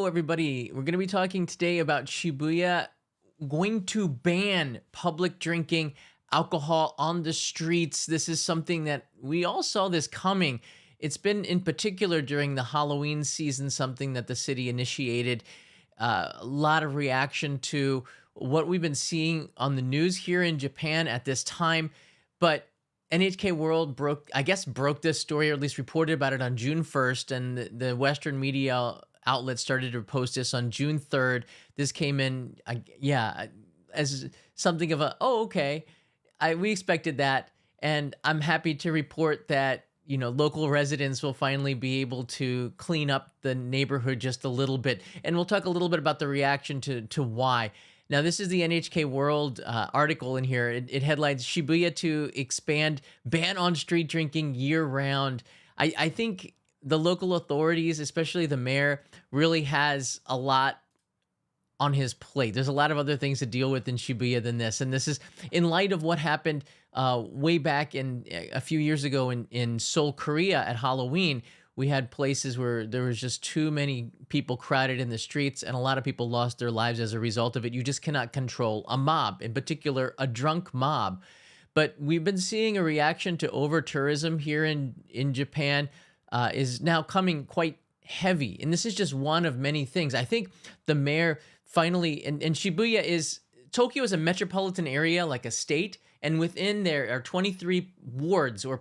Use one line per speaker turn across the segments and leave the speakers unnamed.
Hello, everybody. We're going to be talking today about Shibuya going to ban public drinking alcohol on the streets. This is something that we all saw this coming. It's been in particular during the Halloween season, something that the city initiated. A lot of reaction to what we've been seeing on the news here in Japan at this time. But NHK World broke this story, or at least reported about it on June 1st, and the Western media outlets started to post this on June 3rd. This came in, as something of a, oh, okay, we expected that, and I'm happy to report that local residents will finally be able to clean up the neighborhood just a little bit, and we'll talk a little bit about the reaction to why. Now, this is the NHK World article in here. It headlines Shibuya to expand ban on street drinking year round. I think the local authorities, especially the mayor, really has a lot on his plate. There's a lot of other things to deal with in Shibuya than this. And this is in light of what happened way back in a few years ago in Seoul, Korea at Halloween. We had places where there was just too many people crowded in the streets, and a lot of people lost their lives as a result of it. You just cannot control a mob, in particular, a drunk mob. But we've been seeing a reaction to over-tourism here in Japan is now coming quite heavy. And this is just one of many things. I think the mayor finally, and Shibuya Tokyo is a metropolitan area, like a state, and within there are 23 wards or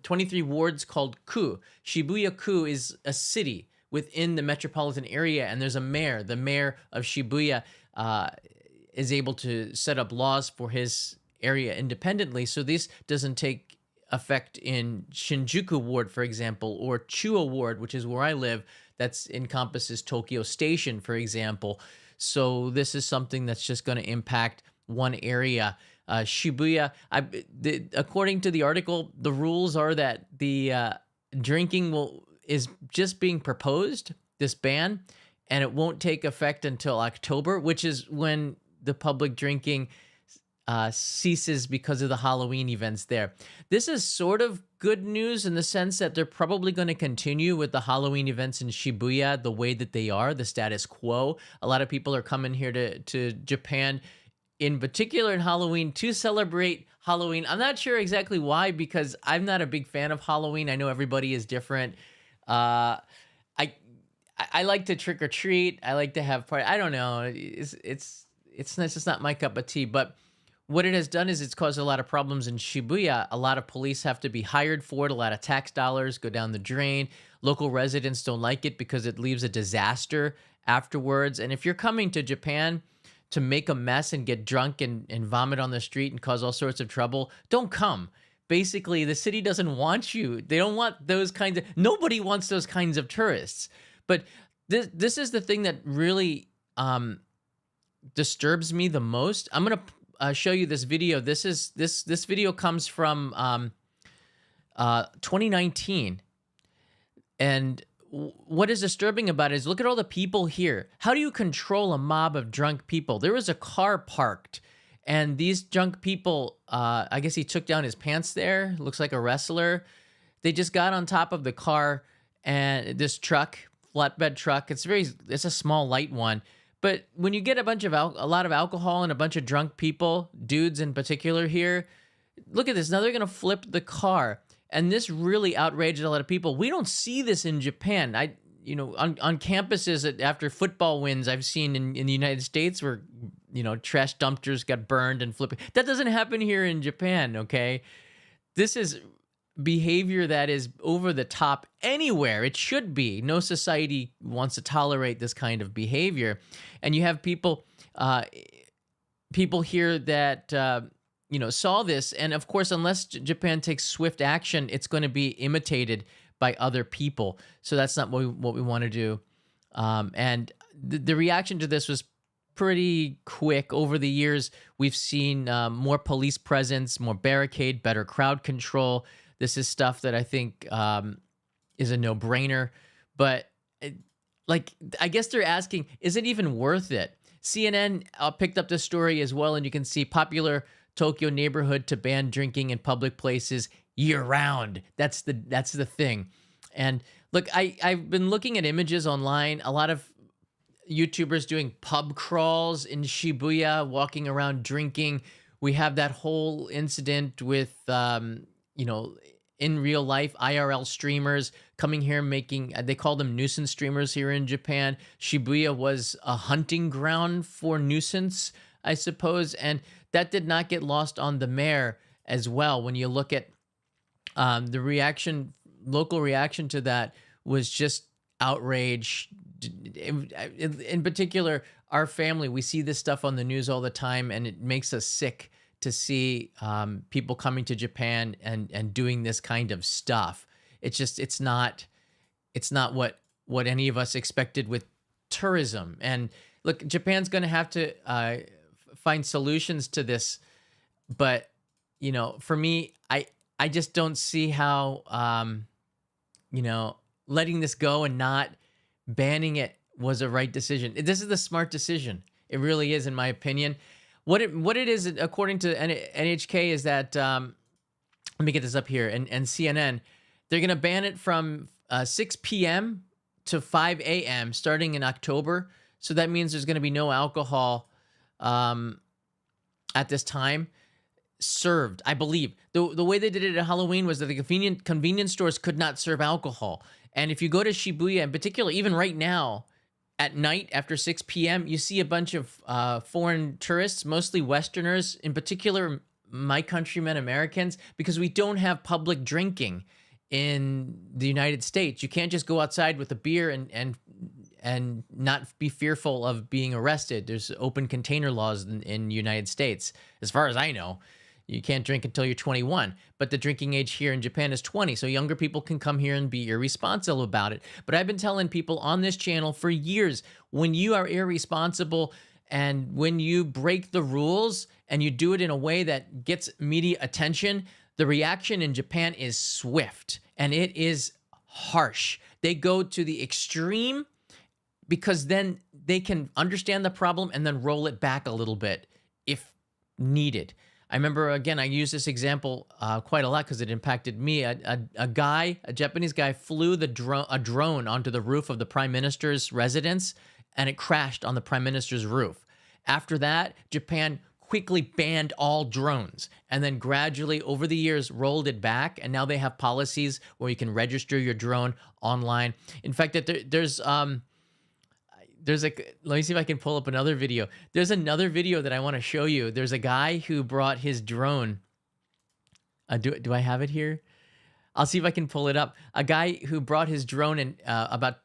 23 wards called ku. Shibuya ku is a city within the metropolitan area, and there's a mayor. The mayor of Shibuya is able to set up laws for his area independently, so this doesn't take effect in Shinjuku ward, for example, or Chuo ward, which is where I live, that's encompasses Tokyo Station, for example. So this is something that's just going to impact one area. Shibuya, according to the article, the rules are that the drinking is just being proposed, this ban, and it won't take effect until October, which is when the public drinking ceases because of the Halloween events there. This is sort of good news in the sense that they're probably going to continue with the Halloween events in Shibuya the way that they are, the status quo. A lot of people are coming here to Japan, in particular in Halloween, to celebrate Halloween. I'm not sure exactly why, because I'm not a big fan of Halloween. I know everybody is different. I like to trick or treat. I like to have party. I don't know. It's just not my cup of tea. But what it has done is it's caused a lot of problems in Shibuya. A lot of police have to be hired for it. A lot of tax dollars go down the drain. Local residents don't like it because it leaves a disaster afterwards. And if you're coming to Japan to make a mess and get drunk and vomit on the street and cause all sorts of trouble, don't come. Basically, the city doesn't want you. They don't want those kinds of, nobody wants those kinds of tourists. But this is the thing that really disturbs me the most. I'm going to show you this video. This video comes from 2019. And what is disturbing about it is look at all the people here. How do you control a mob of drunk people? There was a car parked, and these drunk people, I guess he took down his pants there. Looks like a wrestler. They just got on top of the car, and this truck, flatbed truck, it's a small light one. But when you get a lot of alcohol and a bunch of drunk people, dudes in particular here, look at this. Now they're going to flip the car. And this really outraged a lot of people. We don't see this in Japan. On campuses after football wins, I've seen in the United States where, trash dumpsters got burned and flipped. That doesn't happen here in Japan, okay? This is behavior that is over the top anywhere. It should be. No society wants to tolerate this kind of behavior. And you have people here that saw this, and of course, unless Japan takes swift action, it's going to be imitated by other people. So that's not what we want to do. And the reaction to this was pretty quick. Over the years, we've seen more police presence, more barricade, better crowd control. This is stuff that I think is a no-brainer. But I guess they're asking, is it even worth it? CNN picked up this story as well, and you can see popular Tokyo neighborhood to ban drinking in public places year-round. That's the thing. And Look, I've been looking at images online. A lot of YouTubers doing pub crawls in Shibuya, walking around drinking. We have that whole incident with, you know, in real life IRL streamers coming here making, they call them nuisance streamers here in Japan. Shibuya was a hunting ground for nuisance, I suppose. And that did not get lost on the mayor as well. When you look at the reaction, local reaction to that was just outrage. In particular, our family, we see this stuff on the news all the time, and it makes us sick to see people coming to Japan and doing this kind of stuff. It's just it's not what any of us expected with tourism. And look, Japan's going to have to find solutions to this, but you know, for me, I just don't see how you know, letting this go and not banning it was a right decision. This is the smart decision. It really is, in my opinion. What it is, according to NHK, is that let me get this up here, and CNN, they're going to ban it from 6 p.m. to 5 a.m. starting in October. So that means there's going to be no alcohol at this time served. I believe the way they did it at Halloween was that the convenience stores could not serve alcohol. And if you go to Shibuya, in particular, even right now, at night after 6 p.m., you see a bunch of foreign tourists, mostly Westerners, in particular, my countrymen, Americans, because we don't have public drinking in the United States. You can't just go outside with a beer and not be fearful of being arrested. There's open container laws in the United States. As far as I know, you can't drink until you're 21, but the drinking age here in Japan is 20, so younger people can come here and be irresponsible about it. But I've been telling people on this channel for years, when you are irresponsible and when you break the rules and you do it in a way that gets media attention, the reaction in Japan is swift and it is harsh. They go to the extreme because then they can understand the problem and then roll it back a little bit if needed. I remember, again, I use this example quite a lot because it impacted me. A Japanese guy, flew a drone onto the roof of the prime minister's residence, and it crashed on the prime minister's roof. After that, Japan quickly banned all drones and then gradually over the years rolled it back. And now they have policies where you can register your drone online. In fact, there's let me see if I can pull up another video. There's another video that I want to show you. There's a guy who brought his drone. Do I have it here? I'll see if I can pull it up. A guy who brought his drone in about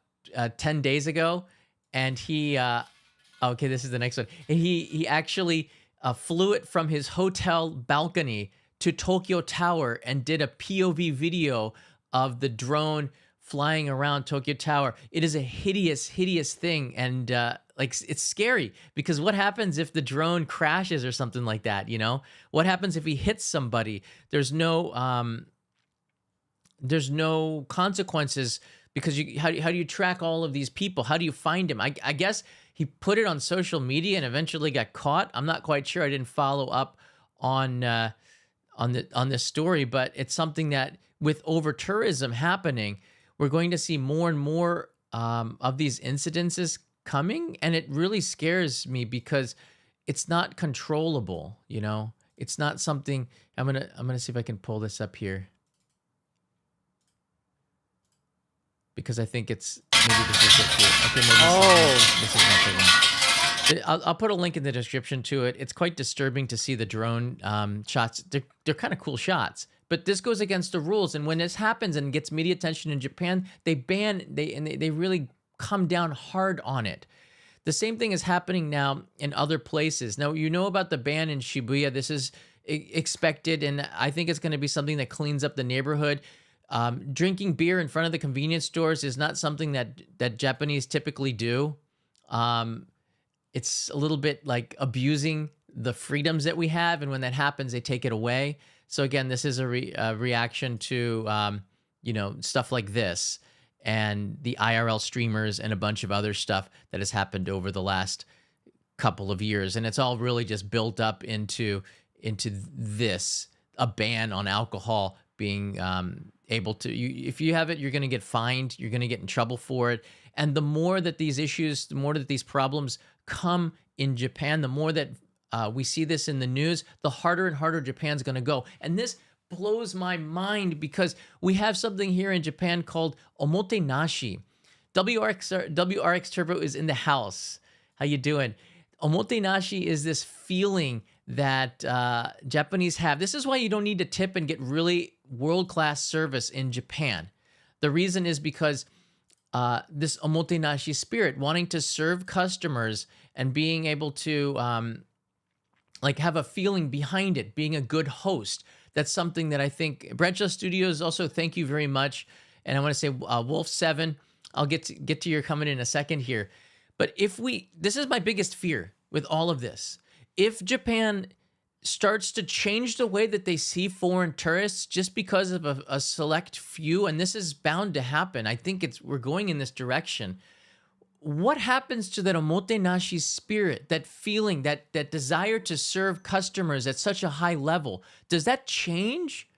10 days ago, and he okay, this is the next one. He actually flew it from his hotel balcony to Tokyo Tower and did a POV video of the drone flying around Tokyo Tower. It is a hideous, hideous thing. And like, it's scary because what happens if the drone crashes or something like that? You know, what happens if he hits somebody? There's no consequences because how do you track all of these people? How do you find him? I guess he put it on social media and eventually got caught. I'm not quite sure. I didn't follow up on this story, but it's something that with over-tourism happening, we're going to see more and more of these incidences coming, and it really scares me because it's not controllable. You know, it's not something. I'm gonna see if I can pull this up here because I think it's maybe this is it here. Okay, maybe this is not the one. I'll put a link in the description to it. It's quite disturbing to see the drone shots. They're kind of cool shots. But this goes against the rules, and when this happens and gets media attention in Japan, they really come down hard on it. The same thing is happening now in other places. Now, you know about the ban in Shibuya. This is expected, and I think it's going to be something that cleans up the neighborhood. Drinking beer in front of the convenience stores is not something that Japanese typically do. It's a little bit like abusing the freedoms that we have, and when that happens, they take it away. So again, this is a reaction to, you know, stuff like this and the IRL streamers and a bunch of other stuff that has happened over the last couple of years. And it's all really just built up into this, a ban on alcohol being able to, if you have it, you're going to get fined, you're going to get in trouble for it. And the more that these issues, the more that these problems come in Japan, the more that we see this in the news, the harder and harder Japan's going to go. And this blows my mind because we have something here in Japan called omotenashi. WRX Turbo is in the house. How you doing? Omotenashi is this feeling that Japanese have. This is why you don't need to tip and get really world-class service in Japan. The reason is because this omotenashi spirit, wanting to serve customers and being able to like have a feeling behind it, being a good host. That's something that I think Bradshaw Studios also, thank you very much. And I want to say Wolf7, I'll get to your comment in a second here. But this is my biggest fear with all of this. If Japan starts to change the way that they see foreign tourists just because of a select few, and this is bound to happen, I think we're going in this direction. What happens to that omotenashi spirit, that feeling, that desire to serve customers at such a high level? Does that change?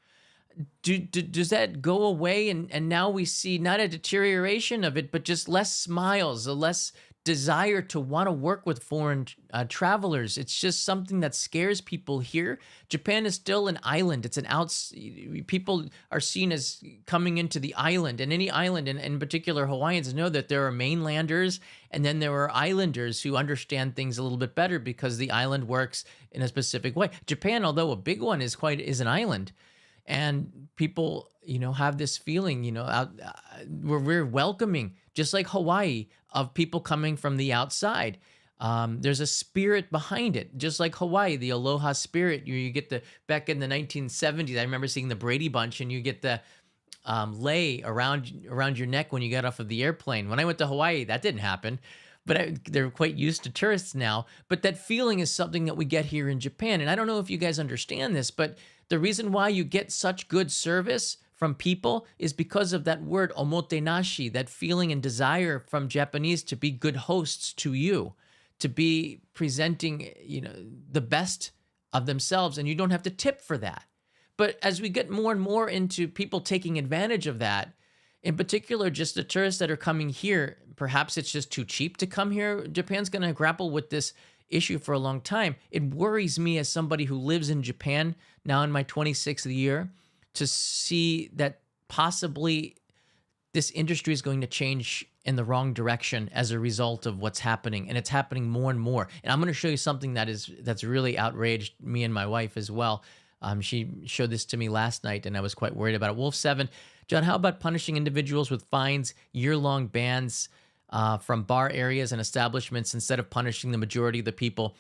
Does that go away? And now we see not a deterioration of it, but just less smiles, a less desire to want to work with foreign travelers. It's just something that scares people here. Japan is still an island. It's people are seen as coming into the island, and any island, and in particular Hawaiians, know that there are mainlanders and then there are islanders who understand things a little bit better because the island works in a specific way. Japan, although a big one, is an island. And people, have this feeling, we're welcoming, just like Hawaii, of people coming from the outside. There's a spirit behind it, just like Hawaii, the aloha spirit. You get back in the 1970s, I remember seeing the Brady Bunch, and you get the lei around your neck when you get off of the airplane. When I went to Hawaii, that didn't happen. But they're quite used to tourists now. But that feeling is something that we get here in Japan. And I don't know if you guys understand this, but the reason why you get such good service from people is because of that word omotenashi, that feeling and desire from Japanese to be good hosts to you, to be presenting, the best of themselves, and you don't have to tip for that. But as we get more and more into people taking advantage of that, in particular, just the tourists that are coming here, perhaps it's just too cheap to come here. Japan's going to grapple with this issue for a long time. It worries me as somebody who lives in Japan now in my 26th year to see that possibly this industry is going to change in the wrong direction as a result of what's happening. And it's happening more and more. And I'm going to show you something that's really outraged me and my wife as well. She showed this to me last night, and I was quite worried about it. Wolf7, John, how about punishing individuals with fines, year-long bans from bar areas and establishments instead of punishing the majority of the people?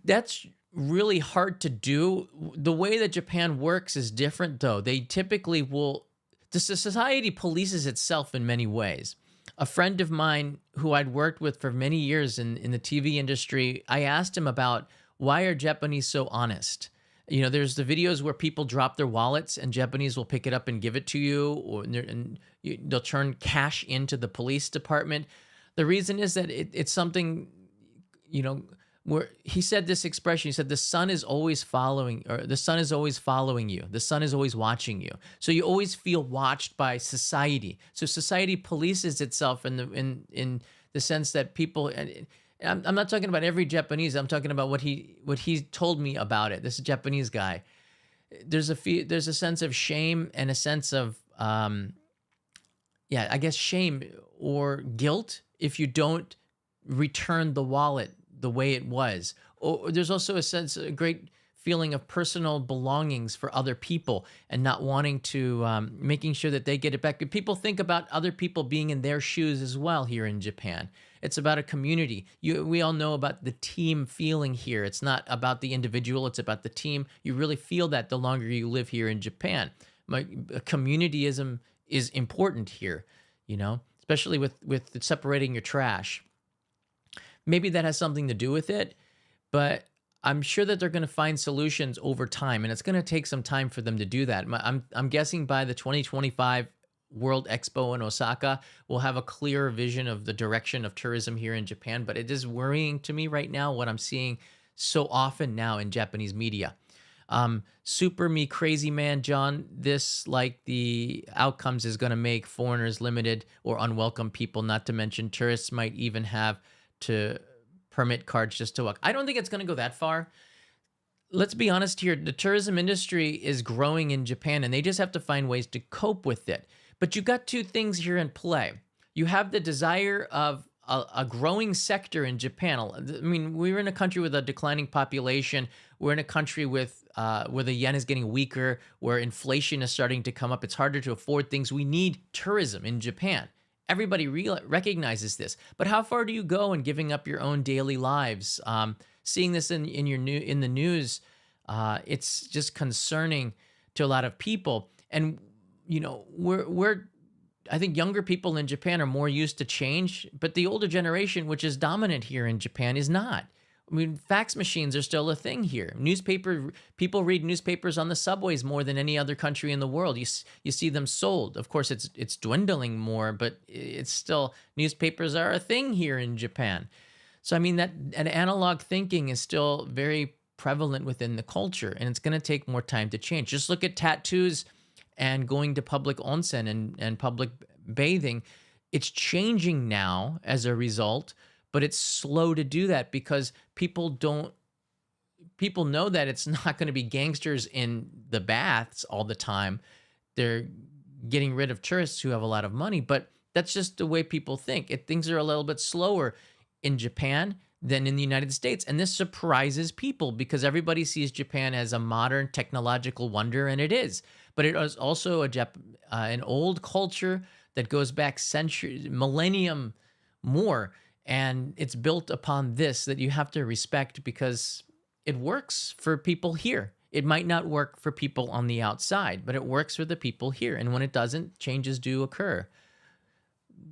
That's really hard to do. The way that Japan works is different, though. They typically the society polices itself in many ways. A friend of mine who I'd worked with for many years in the TV industry, I asked him about why are Japanese so honest? There's the videos where people drop their wallets and Japanese will pick it up and give it to you, they'll turn cash into the police department. The reason is that it's something, where he said this expression, he said, the sun is always following you. The sun is always watching you. So you always feel watched by society. So society polices itself in the sense that people, and I'm not talking about every Japanese. I'm talking about what he told me about it. This Japanese guy. There's a sense of shame and a sense of, I guess shame or guilt if you don't return the wallet the way it was. Or there's also a great feeling of personal belongings for other people and not wanting to, making sure that they get it back. People think about other people being in their shoes as well here in Japan. It's about a community. We all know about the team feeling here. It's not about the individual, it's about the team. You really feel that the longer you live here in Japan. Communityism is important here, especially with separating your trash. Maybe that has something to do with it, but I'm sure that they're going to find solutions over time, and it's going to take some time for them to do that. I'm guessing by the 2025 World Expo in Osaka, we'll have a clearer vision of the direction of tourism here in Japan, but it is worrying to me right now what I'm seeing so often now in Japanese media. Super me crazy man, John. This, like the outcomes, is going to make foreigners limited or unwelcome people, not to mention tourists might even have to permit cards just to walk. I don't think it's going to go that far. Let's be honest here. The tourism industry is growing in Japan and they just have to find ways to cope with it. But you got two things here in play. You have the desire of a growing sector in Japan. I mean, we're in a country with a declining population. We're in a country with where the yen is getting weaker, where inflation is starting to come up. It's harder to afford things. We need tourism in Japan. Everybody recognizes this. But how far do you go in giving up your own daily lives? Seeing this in the news, it's just concerning to a lot of people. And you know, I think younger people in Japan are more used to change, but the older generation, which is dominant here in Japan, is not. I mean, fax machines are still a thing here. People read newspapers on the subways more than any other country in the world. You see them sold. Of course, it's dwindling more, but it's still, newspapers are a thing here in Japan. So I mean, that an analog thinking is still very prevalent within the culture, and it's going to take more time to change. Just look at tattoos and going to public onsen and public bathing. It's changing now as a result, but it's slow to do that because people know that it's not going to be gangsters in the baths all the time. They're getting rid of tourists who have a lot of money, but that's just the way people think. Things are a little bit slower in Japan than in the United States. And this surprises people because everybody sees Japan as a modern technological wonder, and it is. But it is also an old culture that goes back centuries, millennium more. And it's built upon this that you have to respect because it works for people here. It might not work for people on the outside, but it works for the people here. And when it doesn't, changes do occur.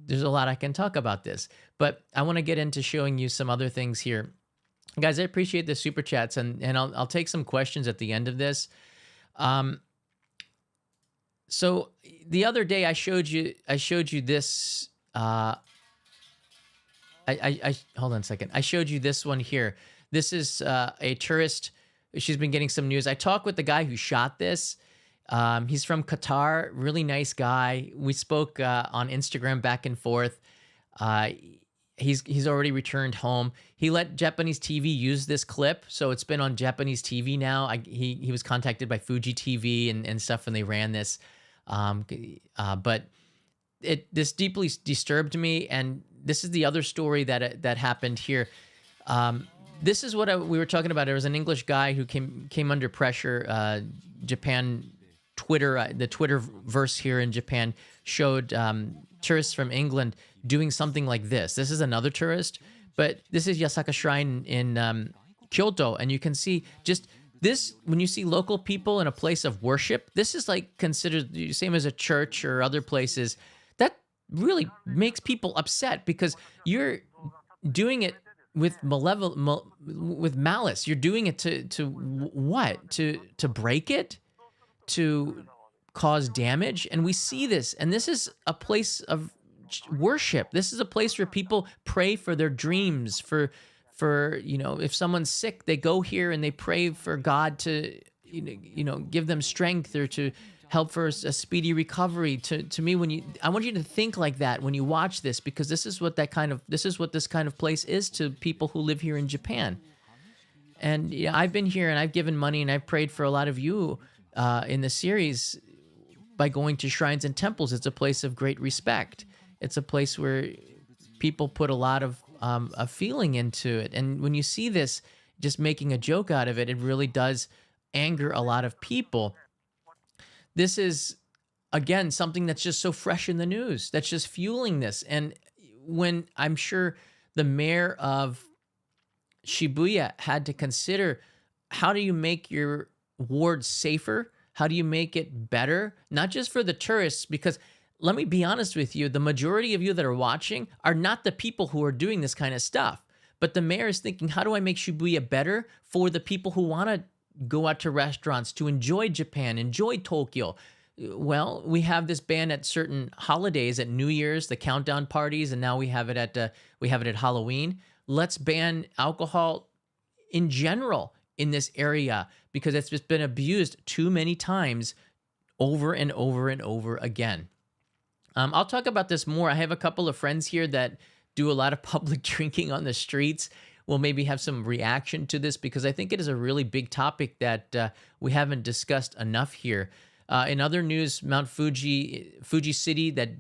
There's a lot I can talk about this, but I want to get into showing you some other things here. Guys, I appreciate the super chats, and I'll take some questions at the end of this. So the other day I showed you this. Hold on a second. I showed you this one here. This is a tourist. She's been getting some news. I talked with the guy who shot this. He's from Qatar, really nice guy. We spoke on Instagram back and forth. He's already returned home. He let Japanese TV use this clip, so it's been on Japanese TV now. He was contacted by Fuji TV and stuff when they ran this. But this deeply disturbed me, and this is the other story that happened here. This is what we were talking about. There was an English guy who came under pressure. Japan Twitter, the Twitterverse here in Japan showed tourists from England doing something like this. This is another tourist, but this is Yasukuni Shrine in Kyoto, and you can see just this, when you see local people in a place of worship, this is like considered the same as a church or other places. That really makes people upset because you're doing it with with malice. You're doing it to what? To break it? To cause damage? And we see this, and this is a place of worship. This is a place where people pray for their dreams, for if someone's sick, they go here and they pray for God to give them strength or to help for a speedy recovery. To me, I want you to think like that when you watch this, because this is what this kind of place is to people who live here in Japan. And I've been here and I've given money and I've prayed for a lot of you in the series by going to shrines and temples. It's a place of great respect. It's a place where people put a lot of feeling into it. And when you see this, just making a joke out of it, it really does anger a lot of people. This is, again, something that's just so fresh in the news, that's just fueling this. And when I'm sure the mayor of Shibuya had to consider, how do you make your ward safer? How do you make it better? Not just for the tourists, because let me be honest with you, the majority of you that are watching are not the people who are doing this kind of stuff. But the mayor is thinking, how do I make Shibuya better for the people who want to go out to restaurants, to enjoy Japan, enjoy Tokyo? Well, we have this ban at certain holidays, at New Year's, the countdown parties, and now we have it at Halloween. Let's ban alcohol in general in this area because it's just been abused too many times over and over and over again. I'll talk about this more. I have a couple of friends here that do a lot of public drinking on the streets. We'll maybe have some reaction to this because I think it is a really big topic that we haven't discussed enough here. In other news, Mount Fuji, Fuji City, the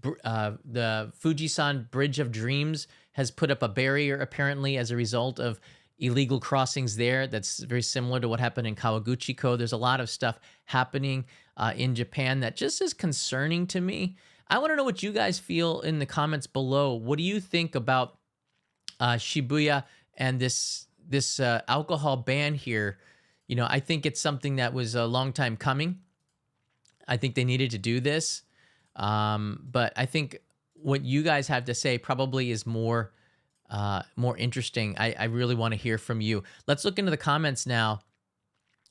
Fujisan Bridge of Dreams has put up a barrier apparently as a result of illegal crossings there. That's very similar to what happened in Kawaguchiko. There's a lot of stuff happening in Japan that just is concerning to me. I want to know what you guys feel in the comments below. What do you think about Shibuya and this alcohol ban here? You know, I think it's something that was a long time coming. I think they needed to do this. But I think what you guys have to say probably is more interesting. I really want to hear from you. Let's look into the comments now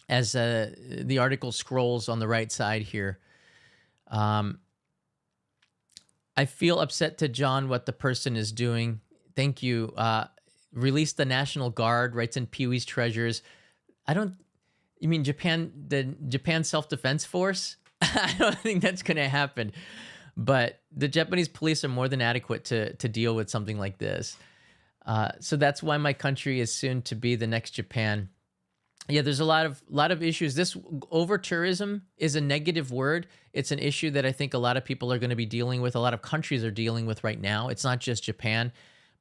as the article scrolls on the right side here. I feel upset to John what the person is doing. Thank you. Release the National Guard, writes in Pee-wee's Treasures. You mean Japan, the Japan Self-Defense Force? I don't think that's going to happen. But the Japanese police are more than adequate to deal with something like this. So that's why my country is soon to be the next Japan. Yeah, there's a lot of issues. This over-tourism is a negative word. It's an issue that I think a lot of people are going to be dealing with. A lot of countries are dealing with right now. It's not just Japan.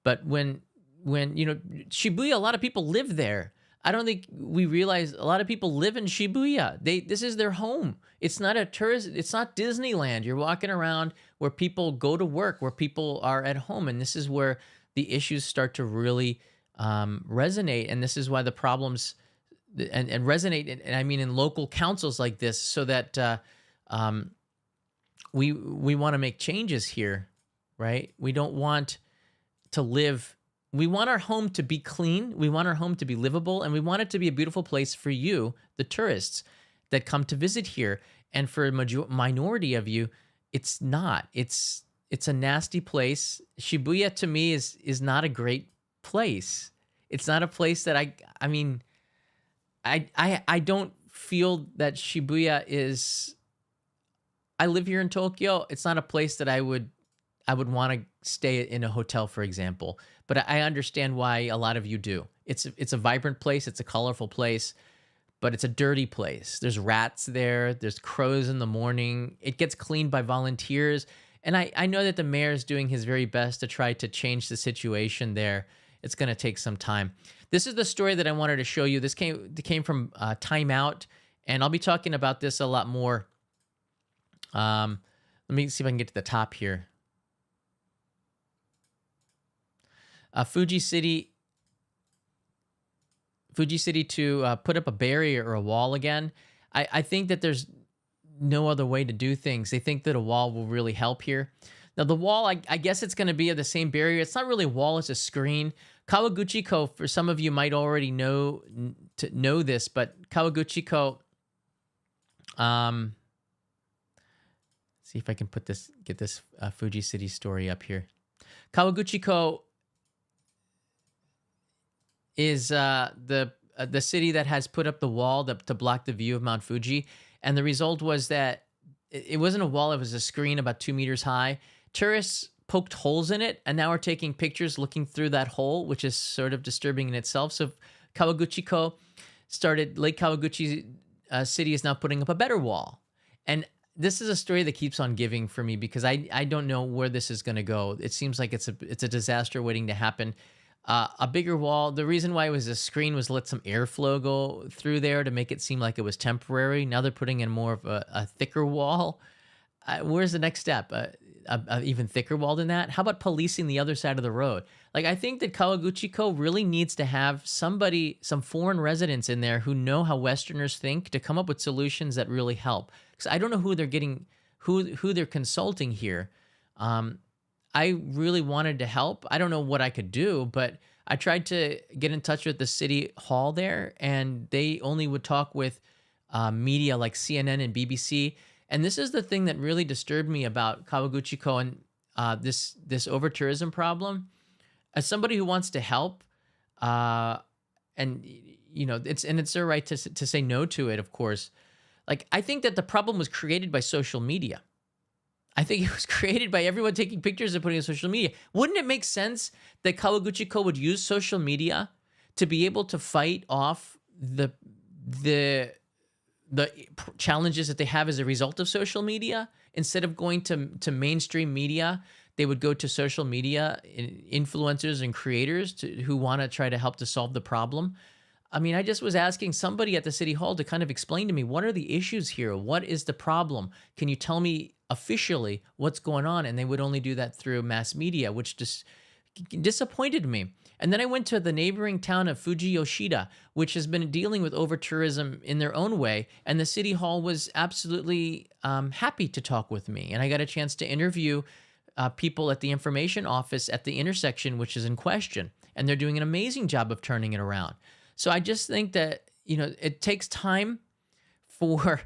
But when you know, Shibuya, a lot of people live there. I don't think we realize a lot of people live in Shibuya. This is their home. It's not a tourist. It's not Disneyland. You're walking around where people go to work, where people are at home. And this is where the issues start to really resonate. And this is why the problems and resonate. And I mean, in local councils like this, so that we want to make changes here, right? We don't want to live. We want our home to be clean. We want our home to be livable, and we want it to be a beautiful place for you, the tourists that come to visit here. And for a minority of you, it's not. It's a nasty place. Shibuya to me is not a great place. It's not a place that I don't feel that Shibuya is. I live here in Tokyo. It's not a place that I would want to stay in a hotel, for example. But I understand why a lot of you do. It's a vibrant place. It's a colorful place, but it's a dirty place. There's rats there. There's crows in the morning. It gets cleaned by volunteers. And I know that the mayor is doing his very best to try to change the situation there. It's going to take some time. This is the story that I wanted to show you. This came from Time Out, and I'll be talking about this a lot more. Let me see if I can get to the top here. Fuji City to put up a barrier or a wall again. I think that there's no other way to do things. They think that a wall will really help here. Now the wall, I guess it's going to be of the same barrier. It's not really a wall, it's a screen. Kawaguchiko, for some of you might already know this, but Kawaguchiko, see if I can get this Fuji City story up here. Kawaguchiko is the city that has put up the wall to block the view of Mount Fuji. And the result was that it wasn't a wall, it was a screen about 2 meters high. Tourists poked holes in it and now are taking pictures looking through that hole, which is sort of disturbing in itself. So Kawaguchiko Lake Kawaguchi City is now putting up a better wall. And this is a story that keeps on giving for me because I don't know where this is going to go. It seems like it's a disaster waiting to happen. A bigger wall. The reason why it was a screen was to let some airflow go through there to make it seem like it was temporary. Now they're putting in more of a thicker wall. Where's the next step? A even thicker wall than that? How about policing the other side of the road? Like, I think that Kawaguchiko really needs to have some foreign residents in there who know how Westerners think to come up with solutions that really help. Because I don't know who they're consulting here. I really wanted to help. I don't know what I could do, but I tried to get in touch with the city hall there, and they only would talk with media like CNN and BBC. And this is the thing that really disturbed me about Kawaguchiko and this over-tourism problem. As somebody who wants to help, and it's their right to say no to it, of course. Like, I think that the problem was created by social media. I think it was created by everyone taking pictures and putting it on social media. Wouldn't it make sense that Kawaguchiko would use social media to be able to fight off the challenges that they have as a result of social media? Instead of going to mainstream media, they would go to social media influencers and creators who want to try to help to solve the problem. I mean, I just was asking somebody at the city hall to kind of explain to me, what are the issues here? What is the problem? Can you tell me officially what's going on? And they would only do that through mass media, which just disappointed me. And then I went to the neighboring town of Fuji Yoshida, which has been dealing with over-tourism in their own way. And the city hall was absolutely happy to talk with me. And I got a chance to interview people at the information office at the intersection, which is in question. And they're doing an amazing job of turning it around. So I just think that, it takes time for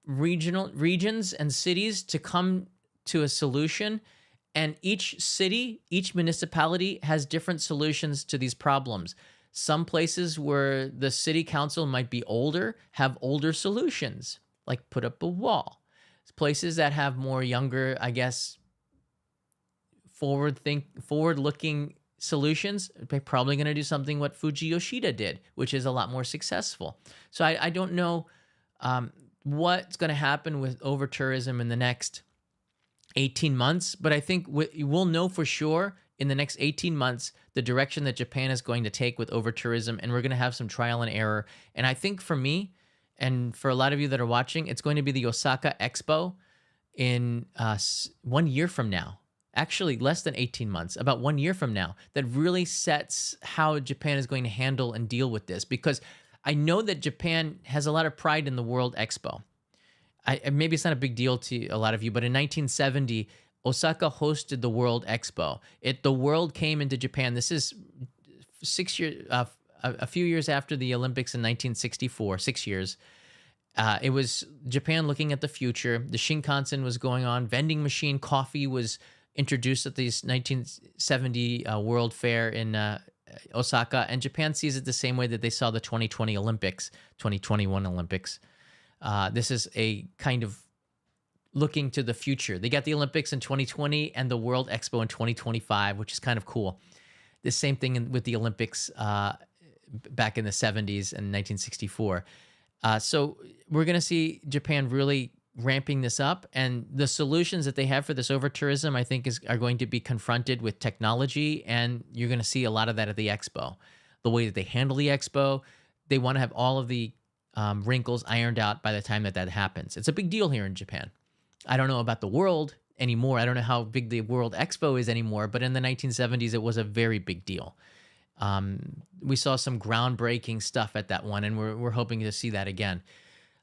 regions and cities to come to a solution. And each city, each municipality has different solutions to these problems. Some places where the city council might be older have older solutions, like put up a wall. Places that have more younger, I guess, forward-looking solutions, they're probably going to do something what Fuji Yoshida did, which is a lot more successful. So I don't know what's going to happen with over-tourism in the next 18 months, but I think we'll know for sure in the next 18 months the direction that Japan is going to take with over-tourism, and we're going to have some trial and error. And I think for me, and for a lot of you that are watching, it's going to be the Osaka Expo in 1 year from now. Actually, less than 18 months, about 1 year from now, that really sets how Japan is going to handle and deal with this. Because I know that Japan has a lot of pride in the World Expo. Maybe it's not a big deal to a lot of you, but in 1970, Osaka hosted the World Expo. The world came into Japan. This is 6 years, a few years after the Olympics in 1964, 6 years. It was Japan looking at the future. The Shinkansen was going on. Vending machine coffee was introduced at this 1970 World Fair in Osaka, and Japan sees it the same way that they saw the 2020 Olympics, 2021 Olympics. This is a kind of looking to the future. They got the Olympics in 2020 and the World Expo in 2025, which is kind of cool. The same thing with the Olympics back in the 70s and 1964. So we're going to see Japan really ramping this up, and the solutions that they have for this over-tourism, I think, are going to be confronted with technology, and you're going to see a lot of that at the Expo. The way that they handle the Expo, they want to have all of the wrinkles ironed out by the time that happens. It's a big deal here in Japan. I don't know about the world anymore. I don't know how big the World Expo is anymore, but in the 1970s, it was a very big deal. We saw some groundbreaking stuff at that one, and we're hoping to see that again.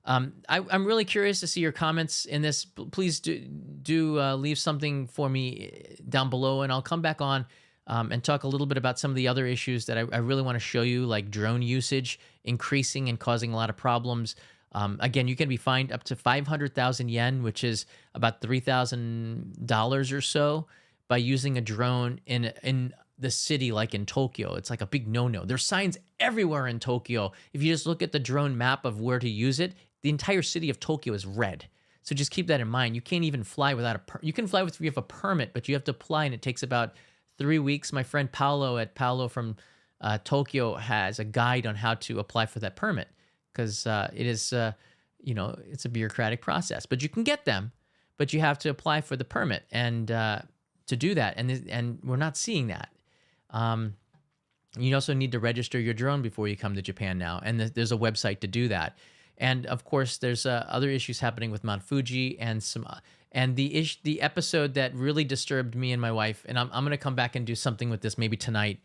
I'm really curious to see your comments in this. Please do leave something for me down below, and I'll come back on and talk a little bit about some of the other issues that I really want to show you, like drone usage increasing and causing a lot of problems. Again, you can be fined up to 500,000 yen, which is about $3,000 or so, by using a drone in the city, like in Tokyo. It's like a big no-no. There's signs everywhere in Tokyo. If you just look at the drone map of where to use it, the entire city of Tokyo is red. So just keep that in mind. You can't even fly without you can fly if you have a permit, but you have to apply, and it takes about 3 weeks. My friend Paolo from Tokyo has a guide on how to apply for that permit, because it is, it's a bureaucratic process. But you can get them, but you have to apply for the permit and to do that. And we're not seeing that. You also need to register your drone before you come to Japan now, and there's a website to do that. And of course, there's other issues happening with Mt Fuji and the episode that really disturbed me and my wife, and I'm going to come back and do something with this maybe tonight,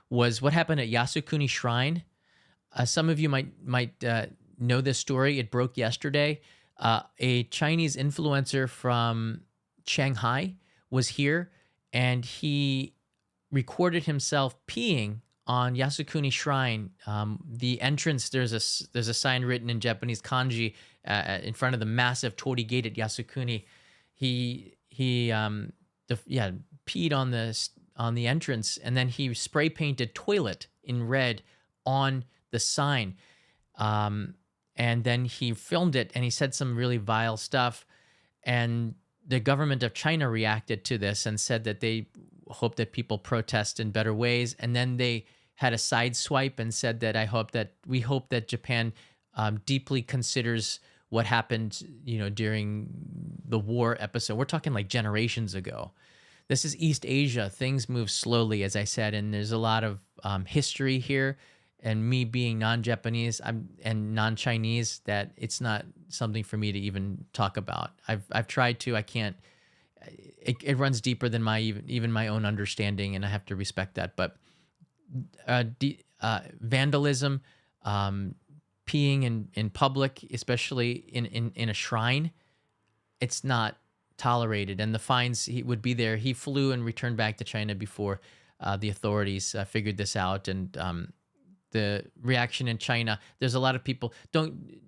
was what happened at Yasukuni Shrine. Some of you might know this story. It broke yesterday. A Chinese influencer from Shanghai was here, and he recorded himself peeing on Yasukuni Shrine. The entrance, there's a sign written in Japanese kanji in front of the massive torii gate at Yasukuni. He peed on the entrance, and then he spray painted toilet in red on the sign. Um, and then he filmed it and he said some really vile stuff. And the government of China reacted to this and said that they hope that people protest in better ways. And then they had a side swipe and said that we hope that Japan deeply considers what happened, during the war episode. We're talking like generations ago. This is East Asia. Things move slowly, as I said, and there's a lot of history here. And me being non-Japanese and non-Chinese, that it's not something for me to even talk about. I've tried to. I can't. It runs deeper than my even my own understanding, and I have to respect that. But vandalism, peeing in public, especially in a shrine, it's not tolerated, and the fines would be there. He flew and returned back to China before the authorities figured this out, and the reaction in China. There's a lot of people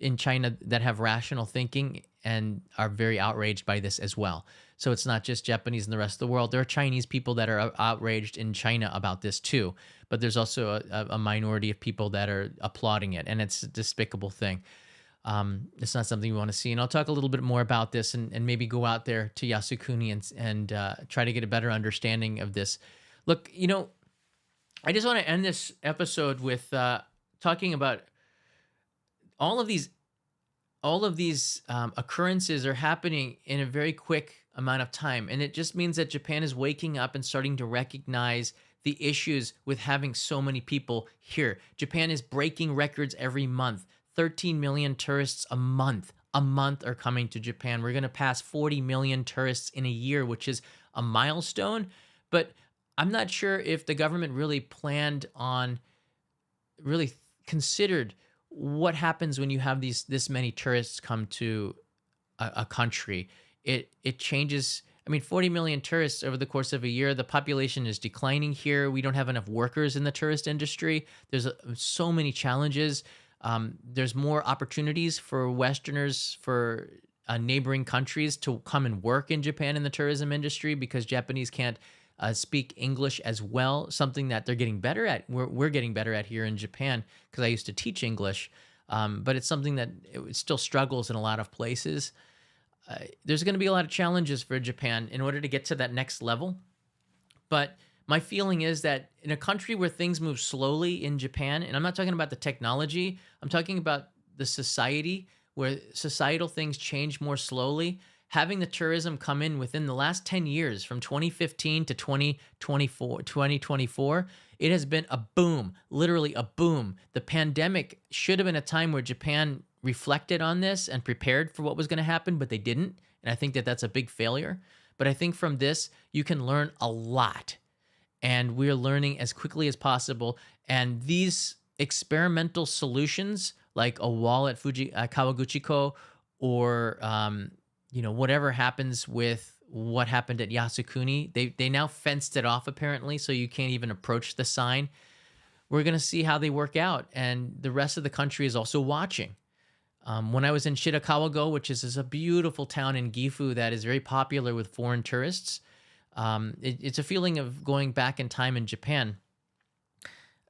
in China that have rational thinking and are very outraged by this as well. So it's not just Japanese and the rest of the world. There are Chinese people that are outraged in China about this too. But there's also a minority of people that are applauding it, and it's a despicable thing. It's not something we want to see. And I'll talk a little bit more about this and maybe go out there to Yasukuni and try to get a better understanding of this. Look, I just want to end this episode with talking about all of these occurrences are happening in a very quick amount of time, and it just means that Japan is waking up and starting to recognize the issues with having so many people here. Japan is breaking records every month. 13 million tourists a month are coming to Japan. We're going to pass 40 million tourists in a year, which is a milestone. But I'm not sure if the government really considered what happens when you have this many tourists come to a country. It changes. I mean, 40 million tourists over the course of a year. The population is declining here. We don't have enough workers in the tourist industry. There's so many challenges. There's more opportunities for Westerners, for neighboring countries to come and work in Japan in the tourism industry because Japanese can't speak English as well, something that they're getting better at. We're getting better at here in Japan because I used to teach English, but it's something that it still struggles in a lot of places. There's going to be a lot of challenges for Japan in order to get to that next level. But my feeling is that in a country where things move slowly in Japan, and I'm not talking about the technology, I'm talking about the society where societal things change more slowly. Having the tourism come in within the last 10 years, from 2015 to 2024, it has been a boom, literally a boom. The pandemic should have been a time where Japan reflected on this and prepared for what was going to happen, but they didn't. And I think that that's a big failure. But I think from this, you can learn a lot. And we're learning as quickly as possible. And these experimental solutions, like a wall at Kawaguchiko, or whatever happens with what happened at Yasukuni, they now fenced it off apparently, so you can't even approach the sign. We're going to see how they work out, and the rest of the country is also watching. When I was in Shirakawa-go, which is a beautiful town in Gifu that is very popular with foreign tourists, it's a feeling of going back in time in Japan.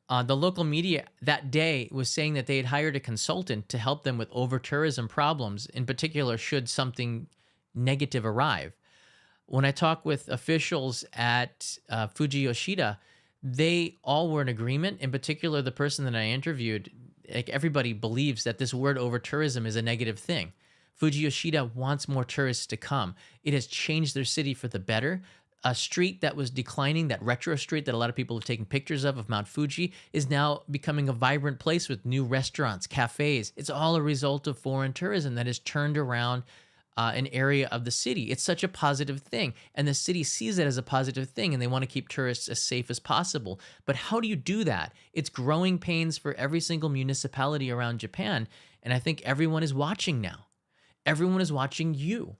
The local media that day was saying that they had hired a consultant to help them with over-tourism problems, in particular, should something negative arrive. When I talked with officials at Fuji Yoshida, they all were in agreement. In particular, the person that I interviewed, like everybody believes that this word over-tourism is a negative thing. Fuji Yoshida wants more tourists to come. It has changed their city for the better. A street that was declining, that retro street that a lot of people have taken pictures of Mount Fuji, is now becoming a vibrant place with new restaurants, cafes. It's all a result of foreign tourism that has turned around an area of the city. It's such a positive thing, and the city sees it as a positive thing, and they want to keep tourists as safe as possible. But how do you do that? It's growing pains for every single municipality around Japan, and I think everyone is watching now. Everyone is watching you.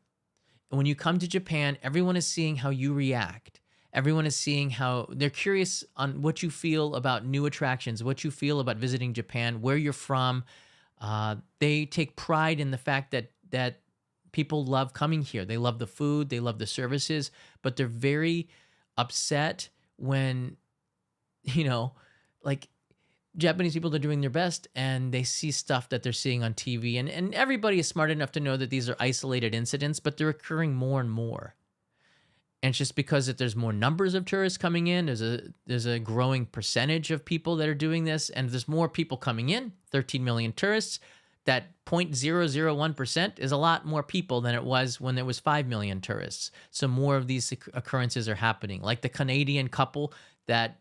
And when you come to Japan, everyone is seeing how you react. Everyone is seeing how they're curious on what you feel about new attractions, what you feel about visiting Japan, where you're from. They take pride in the fact that people love coming here. They love the food, they love the services, but they're very upset when, like Japanese people are doing their best, and they see stuff that they're seeing on TV, and everybody is smart enough to know that these are isolated incidents, but they're occurring more and more. And it's just because that there's more numbers of tourists coming in, there's a growing percentage of people that are doing this, and there's more people coming in, 13 million tourists. That 0.001% is a lot more people than it was when there was 5 million tourists. So more of these occurrences are happening. Like the Canadian couple that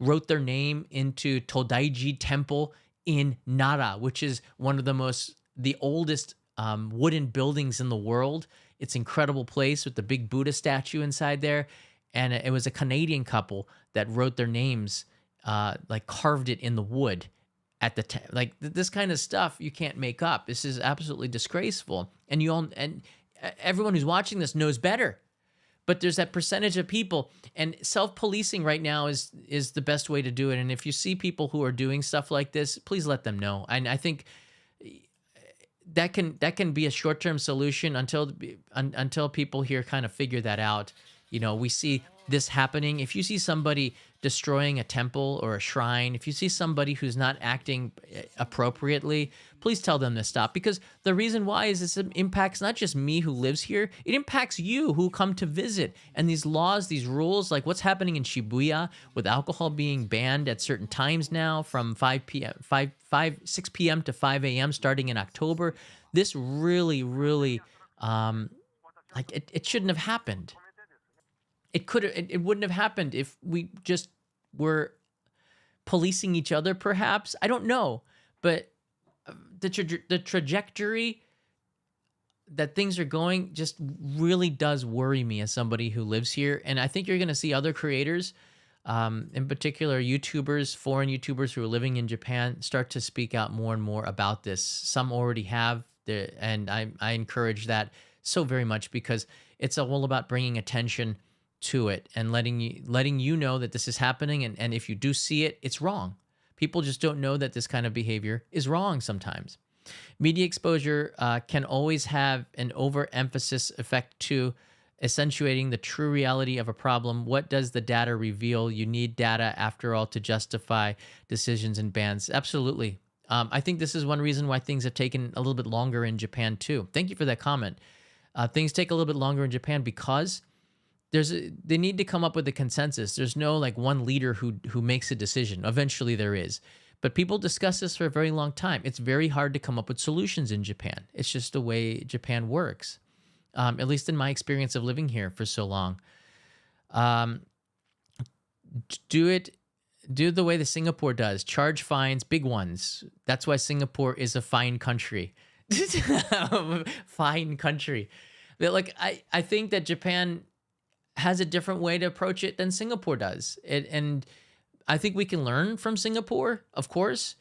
wrote their name into Todaiji Temple in Nara, which is one of the oldest wooden buildings in the world. It's an incredible place with the big Buddha statue inside there. And it was a Canadian couple that wrote their names, like carved it in the wood at the like this kind of stuff you can't make up. This is absolutely disgraceful. And everyone who's watching this knows better. But there's that percentage of people, and self-policing right now is the best way to do it. And if you see people who are doing stuff like this, please let them know. And I think that can be a short-term solution until people here kind of figure that out. You know, we see this happening. If you see somebody destroying a temple or a shrine, if you see somebody who's not acting appropriately, please tell them to stop. Because the reason why is this impacts not just me who lives here, it impacts you who come to visit. And these laws, these rules, like what's happening in Shibuya with alcohol being banned at certain times now from 6 p.m. to 5 a.m. starting in October, this really, really, it shouldn't have happened. It wouldn't have happened if we just were policing each other, perhaps. I don't know. But the trajectory that things are going just really does worry me as somebody who lives here. And I think you're going to see other creators, in particular YouTubers, foreign YouTubers who are living in Japan, start to speak out more and more about this. Some already have, and I encourage that so very much, because it's all about bringing attention to it and letting you know that this is happening, and if you do see it, it's wrong. People just don't know that this kind of behavior is wrong sometimes. Media exposure can always have an overemphasis effect to accentuating the true reality of a problem. What does the data reveal? You need data, after all, to justify decisions and bans. Absolutely. I think this is one reason why things have taken a little bit longer in Japan too. Thank you for that comment. Things take a little bit longer in Japan because they need to come up with a consensus. There's no like one leader who makes a decision. Eventually there is. But people discuss this for a very long time. It's very hard to come up with solutions in Japan. It's just the way Japan works, at least in my experience of living here for so long. Do the way that Singapore does. Charge fines, big ones. That's why Singapore is a fine country. Fine country. But like I think that Japan has a different way to approach it than Singapore does. And I think we can learn from Singapore, of course,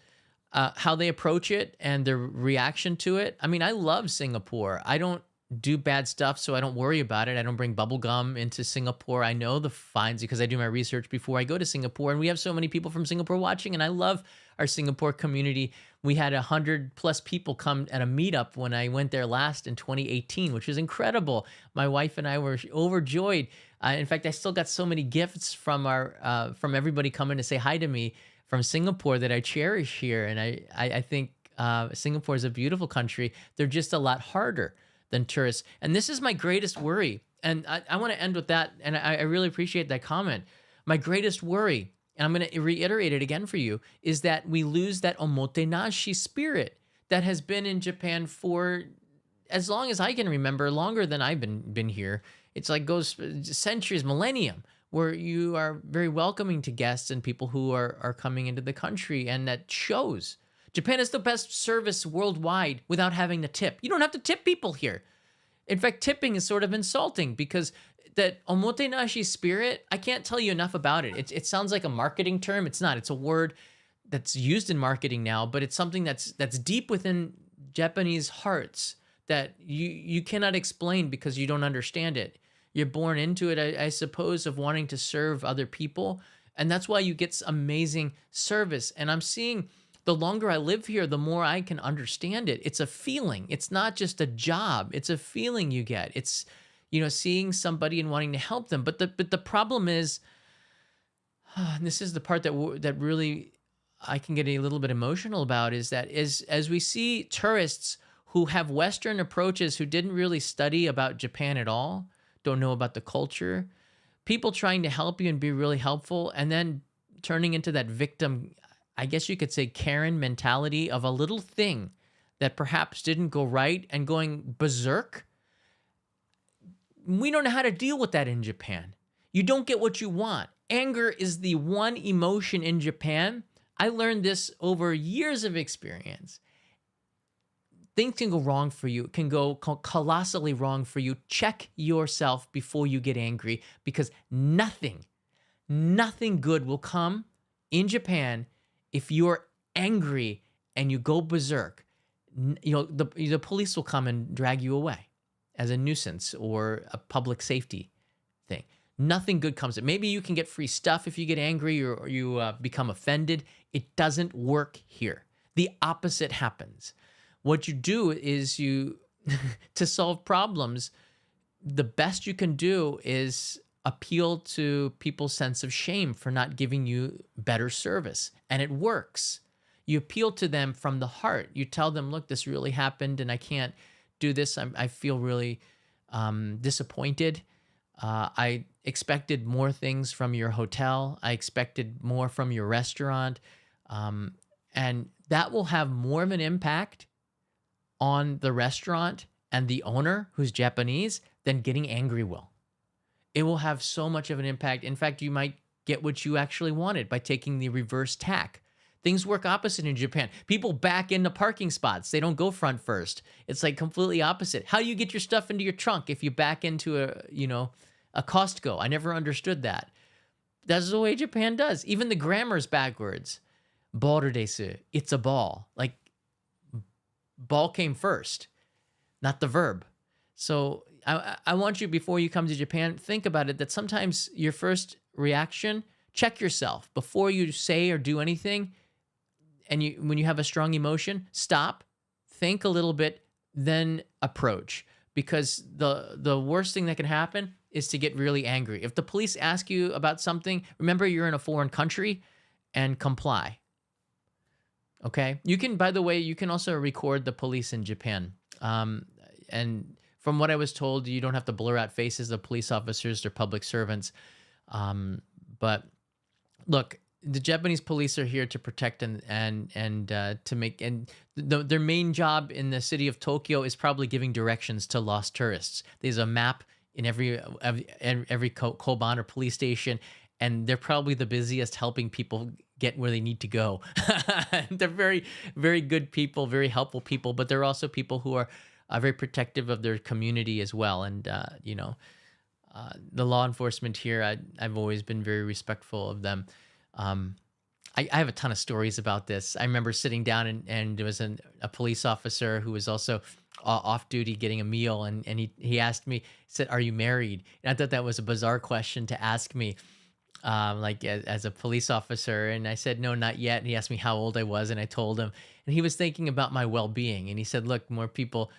how they approach it and their reaction to it. I mean, I love Singapore. I don't do bad stuff, so I don't worry about it. I don't bring bubble gum into Singapore. I know the fines because I do my research before I go to Singapore. And we have so many people from Singapore watching, and I love our Singapore community. We had 100+ people come at a meetup when I went there last in 2018, which was incredible. My wife and I were overjoyed. In fact, I still got so many gifts from from everybody coming to say hi to me from Singapore that I cherish here. And I think Singapore is a beautiful country. They're just a lot harder than tourists. And this is my greatest worry. And I want to end with that. And I really appreciate that comment. My greatest worry, and I'm going to reiterate it again for you, is that we lose that omotenashi spirit that has been in Japan for as long as I can remember, longer than I've been here. It's like goes centuries, millennium, where you are very welcoming to guests and people who are coming into the country, and that shows. Japan is the best service worldwide without having to tip. You don't have to tip people here. In fact, tipping is sort of insulting because that omotenashi spirit, I can't tell you enough about it. It sounds like a marketing term. It's not. It's a word that's used in marketing now, but it's something that's deep within Japanese hearts that you cannot explain because you don't understand it. You're born into it, I suppose, of wanting to serve other people. And that's why you get amazing service. And I'm seeing the longer I live here, the more I can understand it. It's a feeling. It's not just a job. It's a feeling you get. It's, seeing somebody and wanting to help them. But the problem is, and this is the part that really I can get a little bit emotional about is that as we see tourists who have Western approaches who didn't really study about Japan at all, don't know about the culture, people trying to help you and be really helpful, and then turning into that victim, I guess you could say Karen mentality of a little thing that perhaps didn't go right and going berserk. We don't know how to deal with that in Japan. You don't get what you want. Anger is the one emotion in Japan. I learned this over years of experience. Things can go wrong for you. It can go colossally wrong for you. Check yourself before you get angry, because nothing good will come in Japan if you're angry and you go berserk. The police will come and drag you away as a nuisance or a public safety thing. Nothing good comes. Maybe you can get free stuff if you get angry or you become offended. It doesn't work here. The opposite happens. What you do is to solve problems, the best you can do is appeal to people's sense of shame for not giving you better service. And it works. You appeal to them from the heart. You tell them, look, this really happened and I can't do this. I feel really disappointed. I expected more things from your hotel. I expected more from your restaurant. And that will have more of an impact on the restaurant and the owner who's Japanese than getting angry will. It will have so much of an impact. In fact, you might get what you actually wanted by taking the reverse tack. Things work opposite in Japan. People back into parking spots. They don't go front first. It's like completely opposite. How do you get your stuff into your trunk if you back into a Costco? I never understood that. That's the way Japan does. Even the grammar's backwards. Baller desu. It's a ball. Like, ball came first, not the verb. So I want you, before you come to Japan, think about it, that sometimes your first reaction, check yourself before you say or do anything. And when you have a strong emotion, stop, think a little bit, then approach. Because the worst thing that can happen is to get really angry. If the police ask you about something, remember you're in a foreign country and comply. Okay? You can, by the way, you can also record the police in Japan. And from what I was told, you don't have to blur out faces of police officers. They're public servants. But look, the Japanese police are here to protect and to make, and their main job in the city of Tokyo is probably giving directions to lost tourists. There's a map in every koban or police station, and they're probably the busiest helping people get where they need to go. They're very, very good people, very helpful people, but they're also people who are very protective of their community as well. And the law enforcement here, I've always been very respectful of them. I have a ton of stories about this. I remember sitting down and there was a police officer who was also off duty getting a meal, and he asked me, he said, "Are you married?" And I thought that was a bizarre question to ask me, like as a police officer. And I said, "No, not yet." And he asked me how old I was, and I told him, and he was thinking about my well-being. And he said, "Look, more people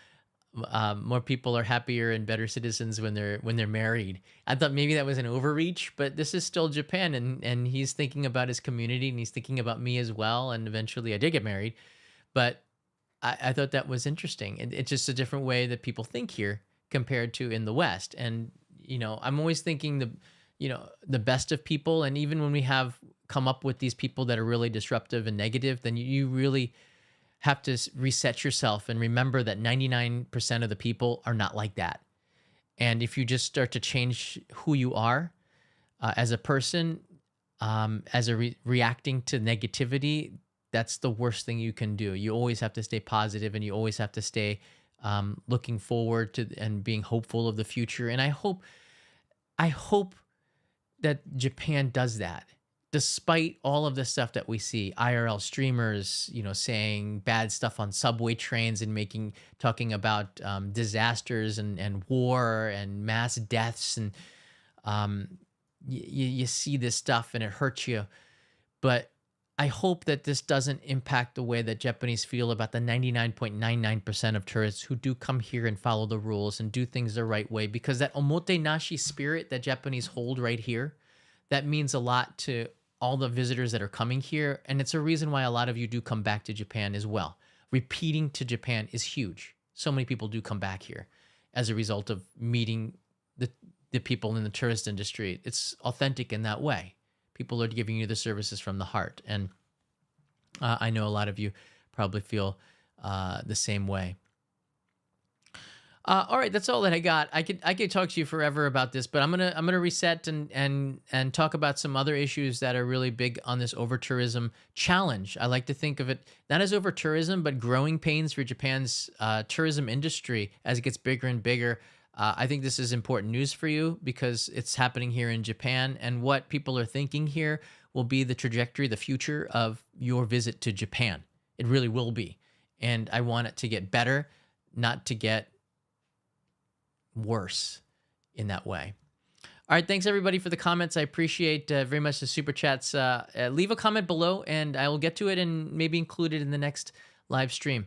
are happier and better citizens when they're married." I thought maybe that was an overreach, but this is still Japan, and he's thinking about his community, and he's thinking about me as well. And eventually I did get married, but I thought that was interesting. And it's just a different way that people think here compared to in the West. And, I'm always thinking the best of people. And even when we have come up with these people that are really disruptive and negative, then you really have to reset yourself and remember that 99% of the people are not like that. And if you just start to change who you are as a person, reacting to negativity, that's the worst thing you can do. You always have to stay positive, and you always have to stay looking forward to and being hopeful of the future. And I hope that Japan does that. Despite all of the stuff that we see, IRL streamers, saying bad stuff on subway trains and talking about disasters and war and mass deaths, and you see this stuff and it hurts you. But I hope that this doesn't impact the way that Japanese feel about the 99.99% of tourists who do come here and follow the rules and do things the right way, because that omotenashi spirit that Japanese hold right here, that means a lot to all the visitors that are coming here. And it's a reason why a lot of you do come back to Japan as well. Repeating to Japan is huge. So many people do come back here as a result of meeting the people in the tourist industry. It's authentic in that way. People are giving you the services from the heart. And I know a lot of you probably feel the same way. All right, that's all that I got. I could talk to you forever about this, but I'm gonna reset and talk about some other issues that are really big on this over-tourism challenge. I like to think of it not as over-tourism, but growing pains for Japan's tourism industry as it gets bigger and bigger. I think this is important news for you because it's happening here in Japan, and what people are thinking here will be the trajectory, the future of your visit to Japan. It really will be, and I want it to get better, not to get worse in that way. All right, thanks everybody for the comments. I appreciate very much the super chats. Leave a comment below and I will get to it and maybe include it in the next live stream.